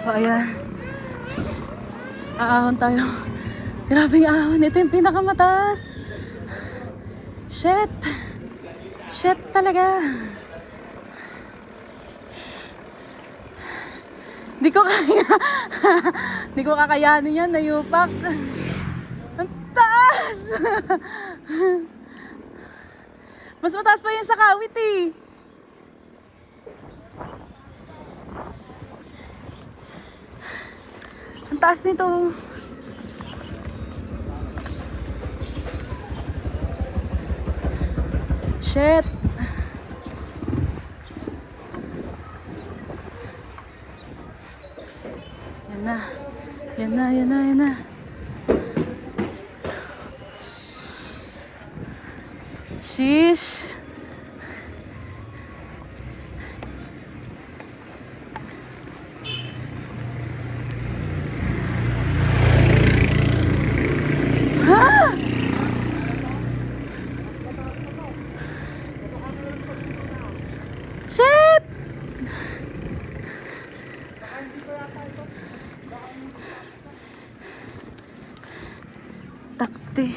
So ayan, aahon tayo. Grabing ahon, ito yung pinakamataas. Shit, shit talaga. Di ko kaya. Di ko kakayanin yan, nayupak. Ang taas. Mas mataas pa yun sa Kawit eh. Ang taas nito. Shit. Yan na. Yan na, yan na, yan na. Sheesh. Ha! Shit! Takti.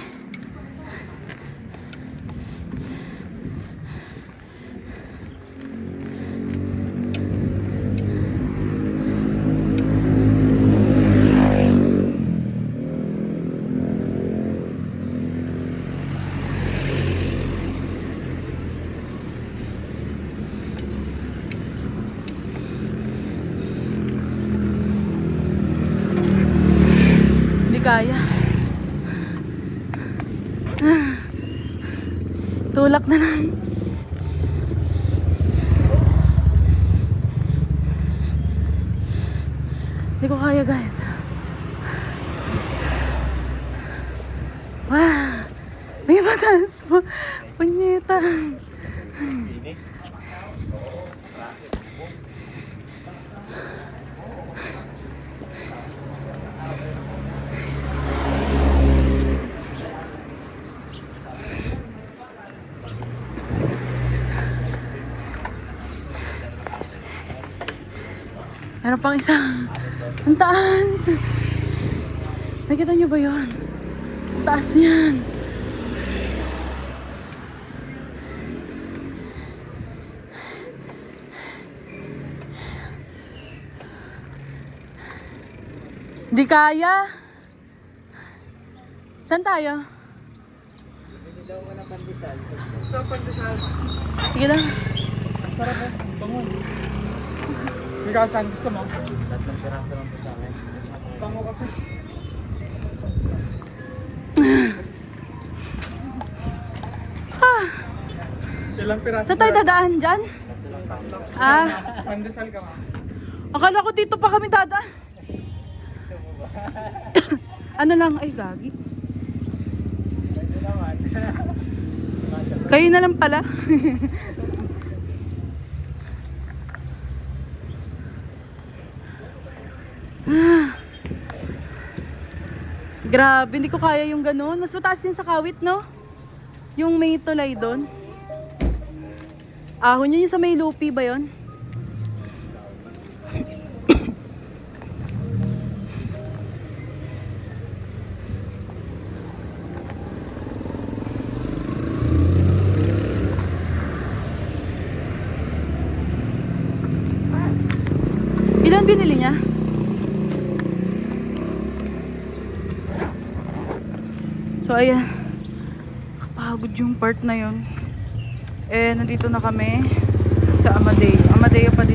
Hindi kaya. Tulak na lang. Hindi ko kaya, guys. Wow! May mataas po. Punyeta. Meron pang isa. Ang taas. Nakita niyo ba yun? Ang taas yan. Di kaya. Saan tayo? Daw ko na pandesal. So, pandesal. Sige lang. Sarap eh. Bangon. Ikaw, saan gusto mo? Tatlong piraso lang po sa akin. Bango kasi. Ilang piraso? Saan tayo dadaan dyan? Ah, Pandesal ka, ma. akala ko dito pa kami dadaan. Gusto mo ba? Ano lang, ay gagi. Ito naman. Kayo na lang pala. Grabe, hindi ko kaya yung ganun. Mas mataas yun sa Kawit, no? Yung may tulay doon. Ahon yun yung sa may lupi ba yun? Ilan binili niya? So ayan, kapagod yung part na yun. Eh, nandito na kami sa Amadeo. Amadeo pa din.